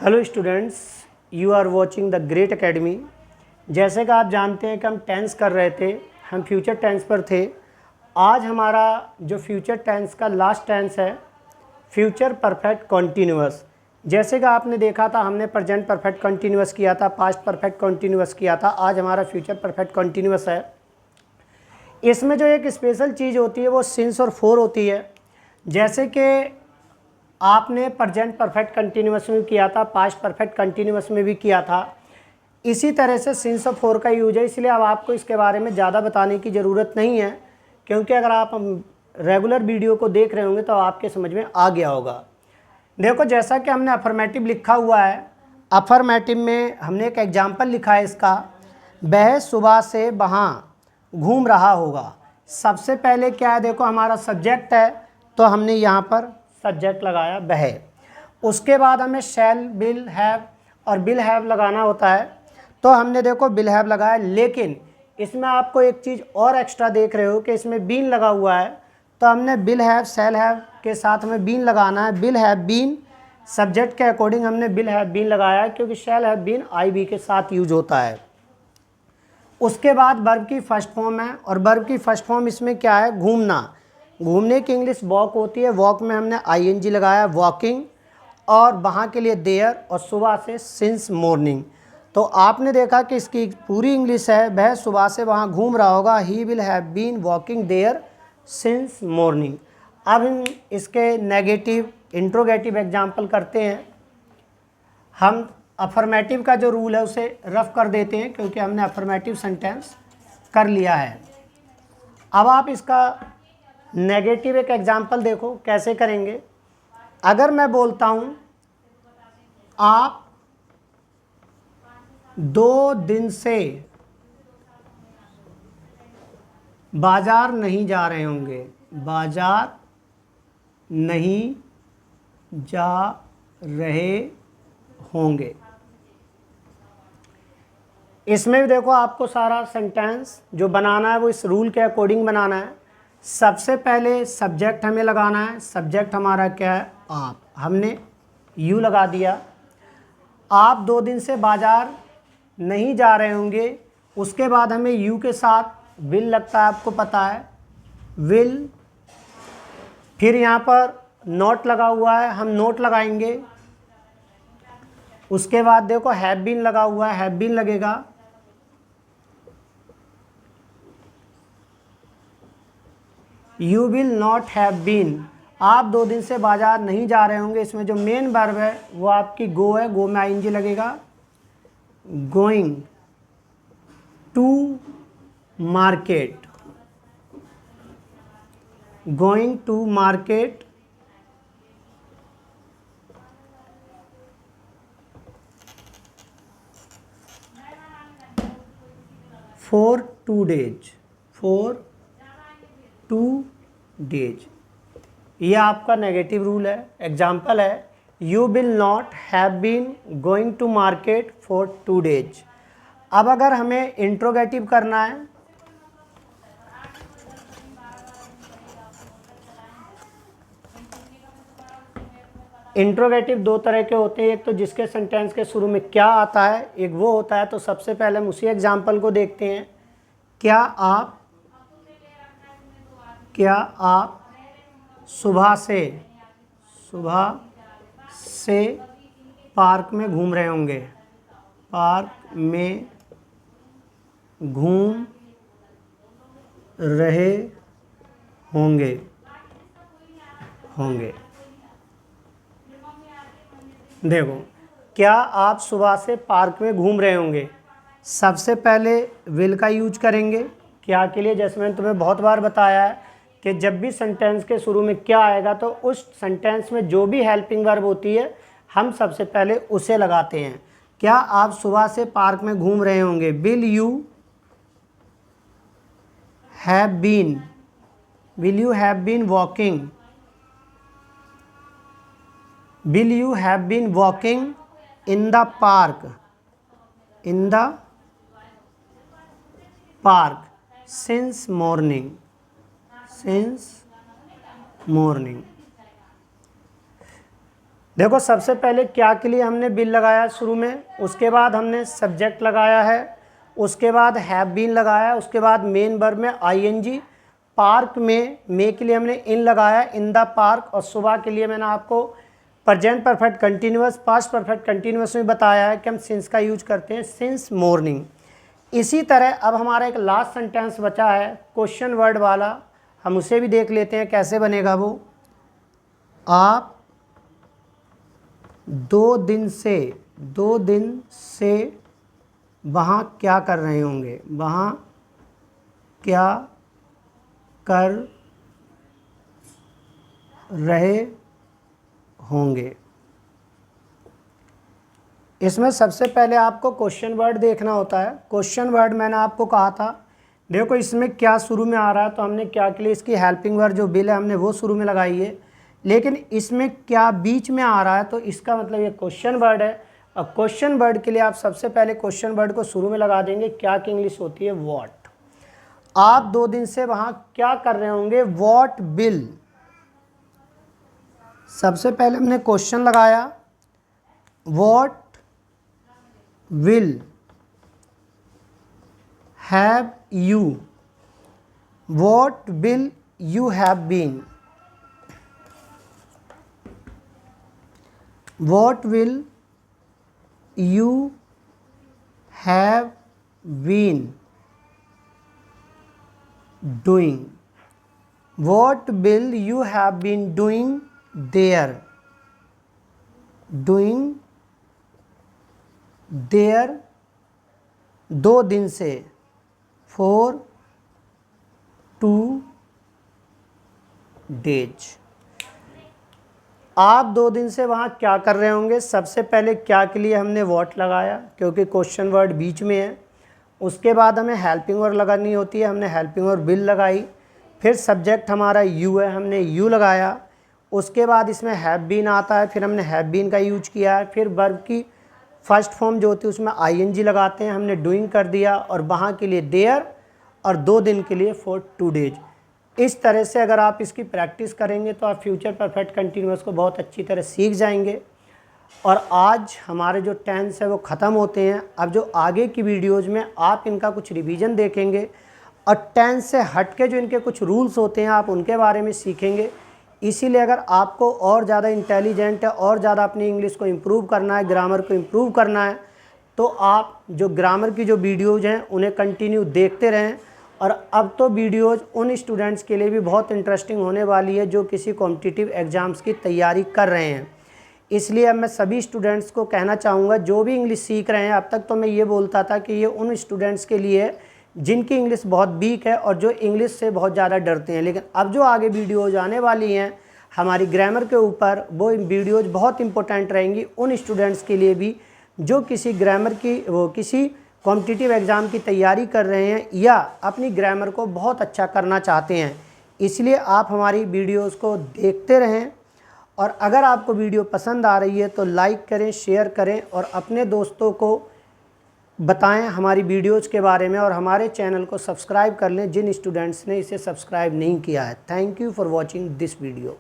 Hello students, you are watching the great academy. जैसे कि आप जानते हैं कि हम टेंस कर रहे थे, हम फ्यूचर टेंस पर थे। आज हमारा जो फ्यूचर टेंस का लास्ट टेंस है फ्यूचर परफेक्ट कॉन्टीन्यूअस। जैसे कि आपने देखा था, हमने प्रेजेंट परफेक्ट कॉन्टीन्यूअस किया था, पास्ट परफेक्ट कॉन्टीन्यूअस किया था। आज हमारा फ्यूचर परफेक्ट कॉन्टीन्यूअस है। इसमें जो एक स्पेशल चीज़ होती है वो सिंस और फोर होती है। जैसे कि आपने प्रेजेंट परफेक्ट कंटिन्यूअस में किया था, पास्ट परफेक्ट कंटिन्यूअस में भी किया था। इसी तरह से सिंस और फोर का यूज है, इसलिए अब आपको इसके बारे में ज़्यादा बताने की ज़रूरत नहीं है, क्योंकि अगर आप रेगुलर वीडियो को देख रहे होंगे तो आपके समझ में आ गया होगा। देखो, जैसा कि हमने अफर्मेटिव लिखा हुआ है, अफर्मेटिव में हमने एक एग्जाम्पल लिखा है इसका, वह सुबह से वहाँ घूम रहा होगा। सबसे पहले क्या है, देखो हमारा सब्जेक्ट है तो हमने यहाँ पर सब्जेक्ट लगाया वह। उसके बाद हमें शैल, विल, हैव और विल हैव लगाना होता है, तो हमने देखो विल हैव लगाया। लेकिन इसमें आपको एक चीज़ और एक्स्ट्रा देख रहे हो कि इसमें बीन लगा हुआ है, तो हमने विल हैव, शैल हैव के साथ हमें बीन लगाना है। विल हैव बीन, सब्जेक्ट के अकॉर्डिंग हमने विल हैव बीन लगाया है, क्योंकि shall have been I we के साथ यूज होता है। उसके बाद वर्ब की फर्स्ट फॉर्म है, और वर्ब की फर्स्ट फॉर्म इसमें क्या है, घूमना। घूमने की इंग्लिश वॉक होती है, वॉक में हमने आईएनजी लगाया, वॉकिंग, और वहाँ के लिए देयर, और सुबह से सिंस मॉर्निंग। तो आपने देखा कि इसकी पूरी इंग्लिश है, वह सुबह से वहाँ घूम रहा होगा, he will have been walking there since morning. अब हम इसके नेगेटिव इंट्रोगेटिव एग्जाम्पल करते हैं। हम अफर्मेटिव का जो रूल है उसे रफ कर देते हैं, क्योंकि हमने अफर्मेटिव सेंटेंस कर लिया है। अब आप इसका नेगेटिव एक एग्जाम्पल देखो कैसे करेंगे। अगर मैं बोलता हूँ आप 2 दिन से बाजार नहीं जा रहे होंगे, बाजार नहीं जा रहे होंगे। इसमें भी देखो आपको सारा सेंटेंस जो बनाना है वो इस रूल के अकॉर्डिंग बनाना है। सबसे पहले सब्जेक्ट हमें लगाना है। सब्जेक्ट हमारा क्या है, आप। हमने यू लगा दिया। आप 2 दिन से बाजार नहीं जा रहे होंगे। उसके बाद हमें यू के साथ विल लगता है, आपको पता है, विल। फिर यहाँ पर नोट लगा हुआ है, हम नोट लगाएंगे। उसके बाद देखो हैव बीन लगा हुआ है, हैव बीन लगेगा। You will not have been, आप 2 दिन से बाजार नहीं जा रहे होंगे। इसमें जो मेन वर्ब है वो आपकी गो है, गो में आईएनजी लगेगा। Going to market, going to market for 2 days, for 2 days. ये आपका नेगेटिव रूल है, एग्जाम्पल है। You will not have been going to market for 2 days. अब अगर हमें इंट्रोगेटिव करना है, इंट्रोगेटिव 2 तरह के होते हैं। एक तो जिसके सेंटेंस के शुरू में क्या आता है, एक वो होता है। तो सबसे पहले हम उसी एग्जाम्पल को देखते हैं। क्या आप सुबह से पार्क में घूम रहे होंगे, पार्क में घूम रहे होंगे। देखो, क्या आप सुबह से पार्क में घूम रहे होंगे, सबसे पहले विल का यूज करेंगे। क्या के लिए, जैसे मैंने तुम्हें बहुत बार बताया है कि जब भी सेंटेंस के शुरू में क्या आएगा तो उस सेंटेंस में जो भी हेल्पिंग वर्ब होती है हम सबसे पहले उसे लगाते हैं। क्या आप सुबह से पार्क में घूम रहे होंगे, will you have been walking, will you have been walking in the park since morning, देखो सबसे पहले क्या के लिए हमने बिल लगाया शुरू में, उसके बाद हमने सब्जेक्ट लगाया है, उसके बाद हैव बीन लगाया, उसके बाद मेन वर्ब में आईएनजी, पार्क में मे के लिए हमने इन लगाया इन द पार्क, और सुबह के लिए मैंने आपको present perfect continuous past perfect continuous में बताया है कि हम सिंस का यूज करते हैं सिंस मॉर्निंग। इसी तरह अब हमारा एक लास्ट सेंटेंस बचा है क्वेश्चन वर्ड वाला, हम उसे भी देख लेते हैं कैसे बनेगा वो। आप 2 दिन से वहाँ क्या कर रहे होंगे, वहाँ क्या कर रहे होंगे। इसमें सबसे पहले आपको क्वेश्चन वर्ड देखना होता है। क्वेश्चन वर्ड मैंने आपको कहा था, देखो इसमें क्या शुरू में आ रहा है, तो हमने क्या के लिए इसकी हेल्पिंग वर्ड जो बिल है हमने वो शुरू में लगाई है, लेकिन इसमें क्या बीच में आ रहा है तो इसका मतलब ये क्वेश्चन वर्ड है। अब क्वेश्चन वर्ड के लिए आप सबसे पहले क्वेश्चन वर्ड को शुरू में लगा देंगे, क्या की इंग्लिश होती है व्हाट। आप 2 दिन से वहाँ क्या कर रहे होंगे, व्हाट विल। सबसे पहले हमने क्वेश्चन लगाया, what will have you, what will you have been, what will you have been doing, what will you have been doing there, doing there 2 दिन से, for 2 days। आप 2 दिन से वहाँ क्या कर रहे होंगे, सबसे पहले क्या के लिए हमने what लगाया क्योंकि क्वेश्चन वर्ड बीच में है, उसके बाद हमें हेल्पिंग वर्ब लगानी होती है, हमने हेल्पिंग वर्ब विल लगाई, फिर सब्जेक्ट हमारा यू है, हमने यू लगाया, उसके बाद इसमें हैव बीन आता है, फिर हमने हैव बीन का यूज किया है, फिर वर्ब की फर्स्ट फॉर्म जो होती है उसमें आईएनजी लगाते हैं, हमने डूइंग कर दिया, और वहाँ के लिए देयर, और 2 दिन के लिए फॉर 2 डेज। इस तरह से अगर आप इसकी प्रैक्टिस करेंगे तो आप फ्यूचर परफेक्ट कंटिन्यूअस को बहुत अच्छी तरह सीख जाएंगे। और आज हमारे जो टेंस है वो ख़त्म होते हैं। अब जो आगे की वीडियोज़ में आप इनका कुछ रिवीजन देखेंगे और टेंस से हट के जो इनके कुछ रूल्स होते हैं आप उनके बारे में सीखेंगे। इसीलिए अगर आपको और ज़्यादा इंटेलिजेंट है और ज़्यादा अपनी इंग्लिश को इम्प्रूव करना है, ग्रामर को इम्प्रूव करना है, तो आप जो ग्रामर की जो वीडियोज़ हैं उन्हें कंटिन्यू देखते रहें। और अब तो वीडियोज़ उन स्टूडेंट्स के लिए भी बहुत इंटरेस्टिंग होने वाली है जो किसी कॉम्पिटिटिव एग्ज़ाम्स की तैयारी कर रहे हैं। इसलिए अब मैं सभी स्टूडेंट्स को कहना चाहूँगा जो भी इंग्लिश सीख रहे हैं, अब तक तो मैं ये बोलता था कि ये उन स्टूडेंट्स के लिए जिनकी इंग्लिश बहुत वीक है और जो इंग्लिश से बहुत ज़्यादा डरते हैं, लेकिन अब जो आगे वीडियोज़ आने वाली हैं हमारी ग्रामर के ऊपर, वो वीडियोज़ बहुत इंपॉर्टेंट रहेंगी उन स्टूडेंट्स के लिए भी जो किसी ग्रामर की किसी कॉम्पिटिटिव एग्ज़ाम की तैयारी कर रहे हैं या अपनी ग्रामर को बहुत अच्छा करना चाहते हैं। इसलिए आप हमारी वीडियोज़ को देखते रहें, और अगर आपको वीडियो पसंद आ रही है तो लाइक करें, शेयर करें और अपने दोस्तों को बताएं हमारी वीडियोज़ के बारे में, और हमारे चैनल को सब्सक्राइब कर लें जिन स्टूडेंट्स ने इसे सब्सक्राइब नहीं किया है। Thank you for watching this video.